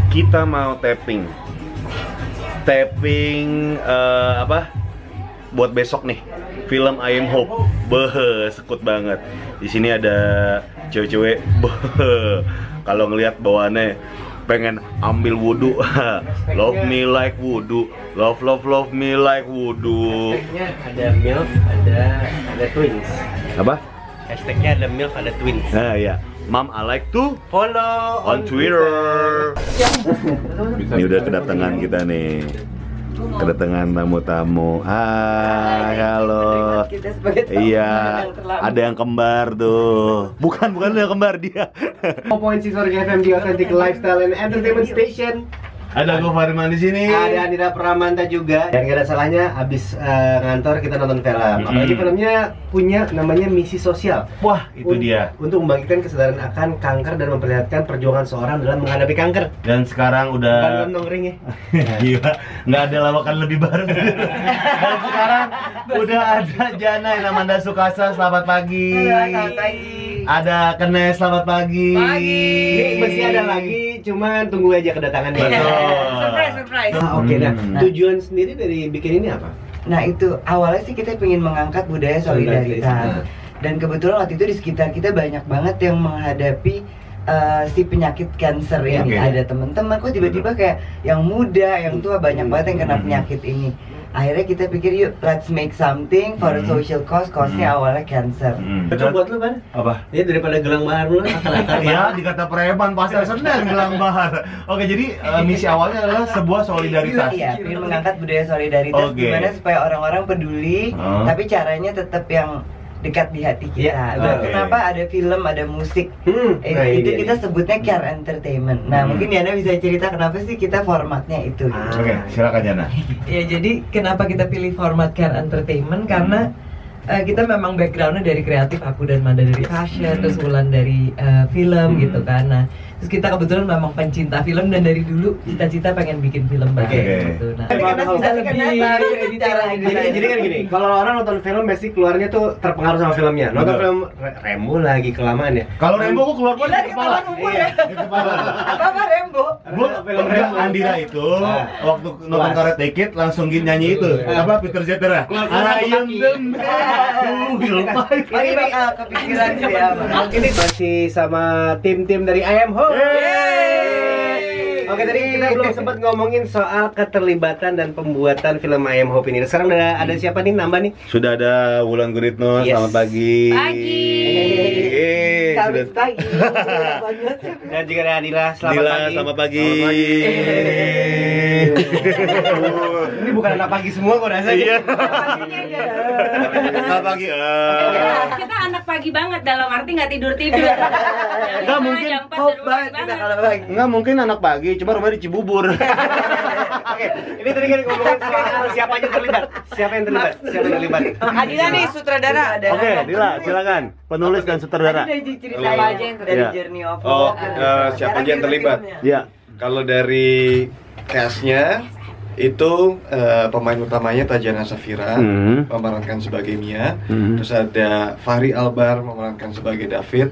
kita mau tapping apa buat besok nih, film I Am Hope. Sekut banget. Di sini ada cewek-cewek kalau ngelihat bawaannya pengen ambil wudhu. Love me like wudhu, love me like wudhu. Hashtagnya ada MILF, ada twins. Apa? Hashtagnya ada MILF, ada twins. Nah ya, Mom I like to Follow on Twitter. Ini udah kedatangan kita nih. Kedatangan tamu-tamu. Hai, halo. Iya, ada yang kembar tuh. Bukan yang kembar dia. 4.6 FM di Authentic Lifestyle and Entertainment Station. Ada Gue Fariman di sini. Ada Andira Pramanta juga. Dan gak ada salahnya abis ngantor kita nonton film. Apalagi filmnya punya namanya misi sosial. Wah, itu dia. Untuk membangkitkan kesadaran akan kanker dan memperlihatkan perjuangan seorang dalam menghadapi kanker. Dan sekarang udah nongring ya. gila, nggak ada lawakan lebih baru. Dan sekarang udah ada Jana yang Amanda Sukasa, selamat pagi. Selamat pagi. Ada Kenes, selamat pagi. Ini masih ada lagi, cuman tunggu aja kedatangannya. Surprise. Oke, nah tujuan sendiri dari bikin ini apa? Nah itu awalnya sih kita pengen mengangkat budaya solidaritas. Dan kebetulan waktu itu di sekitar kita banyak banget yang menghadapi si penyakit cancer ini. Ada teman-teman kok tiba-tiba kayak yang muda, yang tua banyak banget yang kena penyakit ini. Akhirnya kita pikir yuk let's make something for a social cause. Cause-nya awalnya cancer. Cocok buat lu kan? Apa? Ya daripada gelang bahar lu akal-akal. Ya, dikata preman pasar Senen gelang bahar. Oke, jadi misi awalnya adalah sebuah solidaritas. Iya, pengen mengangkat budaya solidaritas gimana supaya orang-orang peduli, tapi caranya tetap yang dekat di hati kita. Kenapa ada film, ada musik? Itu kita sebutnya care entertainment. Nah, mungkin Yana bisa cerita kenapa sih kita formatnya itu. Oke, silakan Yana. Ya, jadi kenapa kita pilih format care entertainment? Karena kita memang backgroundnya dari kreatif, aku dan Manda dari fashion, terus Wulan dari film gitu kan. Nah, terus kita kebetulan memang pencinta film dan dari dulu cita-cita pengen bikin film bareng gitu. Nah, bisa lebih jadi kan gini, kalau orang nonton film pasti keluarnya tuh terpengaruh sama filmnya. Nonton film Rembo lagi kelamaan ya. Kalau Rembo gua keluar di kepala. Di kepala. apa Rembo? Gua film Andira itu waktu nonton Karate Kid langsung nyanyi itu. Apa Peter Zetera? Ayam dem. Ini bakal kepikiran sih ya. Ini masih sama tim-tim dari I Am Hope. Oke, tadi kita belum sempat ngomongin soal keterlibatan dan pembuatan film I Am Hope ini. Sekarang udah ada siapa nih nambah nih? Sudah ada Wulan Guritno, selamat pagi. Selamat pagi. Dan juga ada Adila, selamat pagi. Ini bukan anak pagi semua kok rasanya. Iya. Selamat pagi. Kita anak pagi banget, dalam arti nggak tidur. Enggak mungkin. Hope banget kita kalau pagi. Enggak mungkin anak pagi, cuma rumahnya di Cibubur. Oke, ini tadi kan ngomongin soal siapa yang terlibat. Siapa yang terlibat? Adila nih sutradara. Oke, Dila, silakan. Penulis dan sutradara. Cerita aja yang dari Journey of Oh, siapa aja yang terlibat? Ya. Kalau dari cast-nya itu pemain utamanya Tajana Safira memerankan sebagai Mia, terus ada Fahri Albar memerankan sebagai David,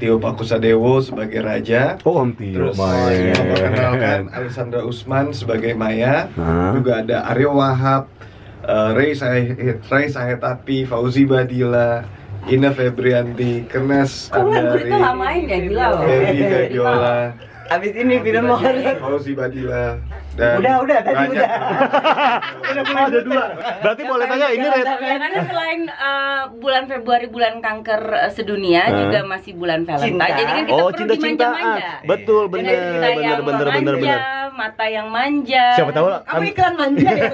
Tio Pakusadewo sebagai Raja, terus memperkenalkan Alessandra Usman sebagai Maya, juga ada Aryo Wahab, Ray Sahetapi, Fauzi Badila, Ina Febrianti, Kenes Andari, Baby Fabiola. Abis ini film mau Fauzi Badila. Dan udah tadi banyak. udah. Ada dua. Berarti boleh tanya ini Karena selain bulan Februari bulan kanker sedunia juga masih bulan Valentine. Jadi kan kita perlu dimanja-manja. Betul, Dengan cerita yang manja, mata yang manja. Siapa tahu Kamu iklan manja ya?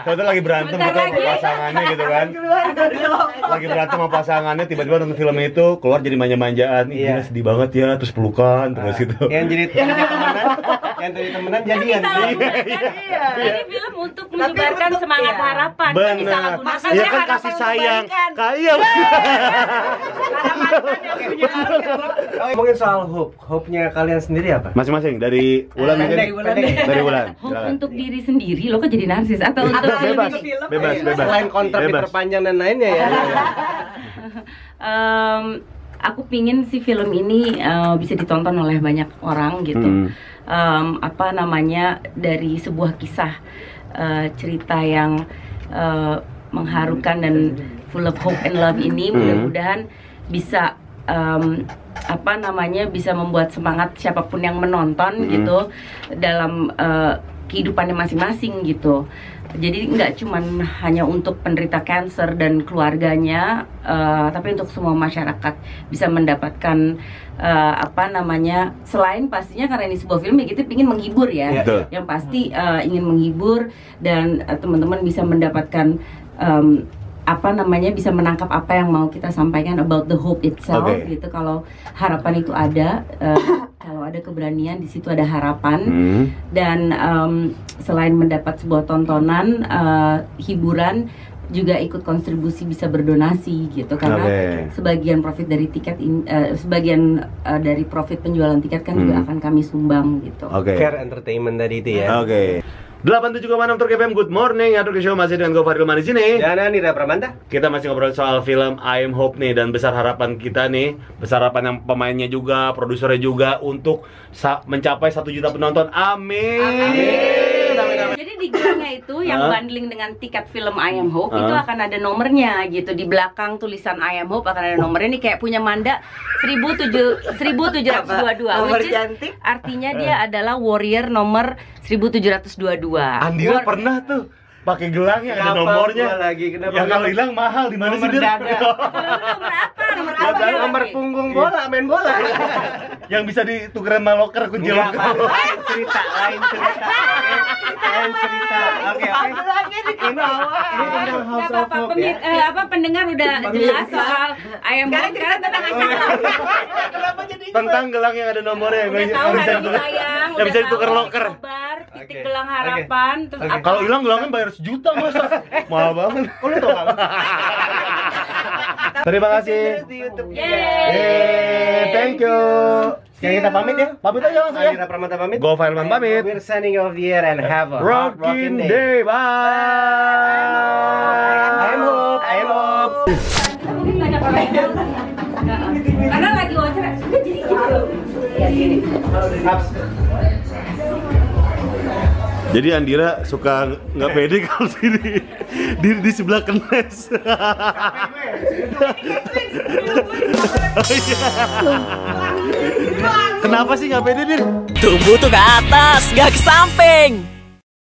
Siapa tahu lagi berantem gitu pasangannya gitu kan. Lagi berantem sama pasangannya, tiba-tiba nonton film itu keluar jadi manja-manjaan. Iya, sedih banget ya, terus pelukan terus itu. Yang jadi temenan jadian. Ini film untuk menyebarkan semangat harapan. Benar. Iya kan kasih sayang. Kayak. Ngomongin soal hope-nya kalian sendiri apa? Masing-masing dari Wulan mungkin. Dari Wulan. Hope untuk diri sendiri, lo kok jadi narsis atau untuk Bebas. Selain kontrak diperpanjang dan lainnya ya. Aku pingin si film ini bisa ditonton oleh banyak orang gitu. apa namanya, dari sebuah kisah cerita yang mengharukan dan full of hope and love ini mudah-mudahan bisa apa namanya, bisa membuat semangat siapapun yang menonton gitu dalam kehidupannya masing-masing gitu. Jadi nggak cuman hanya untuk penderita kanker dan keluarganya, tapi untuk semua masyarakat bisa mendapatkan apa namanya, selain pastinya karena ini sebuah film ya kita ingin menghibur ya, yang pasti ingin menghibur dan teman-teman bisa mendapatkan apa namanya, bisa menangkap apa yang mau kita sampaikan about the hope itself gitu. Kalau harapan itu ada, kalau ada keberanian di situ ada harapan. Dan selain mendapat sebuah tontonan, hiburan, juga ikut kontribusi, bisa berdonasi gitu, karena sebagian profit dari tiket sebagian dari profit penjualan tiket kan juga akan kami sumbang gitu. Care Entertainment tadi itu ya. 87,6 Truk FM, good morning. Atur Show masih dengan gue Fadil Man di sini. Dan Andira Pramanta. Kita masih ngobrol soal film I Am Hope nih, dan besar harapan kita nih, besar harapan yang pemainnya juga, produsernya juga untuk mencapai 1 juta penonton. Amin. Jadi di gelangnya itu yang bundling dengan tiket film I Am Hope itu akan ada nomornya gitu. Di belakang tulisan I Am Hope akan ada nomornya. Ini kayak punya Manda 1722. Nomor cantik. Artinya dia adalah warrior nomor 1722. Andira pernah tuh pakai gelang yang ada nomornya. Yang kalau hilang mahal, di mana sih dia? Nomor apa? Nomor punggung bola, main bola. Yang bisa ditukeran sama loker, kunci loker. Lain cerita. Oke. Ini apa pendengar udah jelas soal I Am Hope. Sekarang tentang gelang yang ada nomornya, yang bisa ditukar loker. Titik gelang harapan. Terus Kalau hilang gelangnya bayar 1 juta masa? Mahal banget. lu tau banget. Terima kasih. Thank you. Sekarang kita pamit ya. Pamit aja langsung ya. Andira Pramanta pamit. Go Fireman pamit. We're signing off the air and have a Rocking day. Bye. I am hope. karena lagi wawancara jadi gitu. Jadi Andira suka nggak pede kalau sini di sebelah kenes. Kenapa sih nggak pede, Dir? Tumbuh tuh ke atas, nggak ke samping.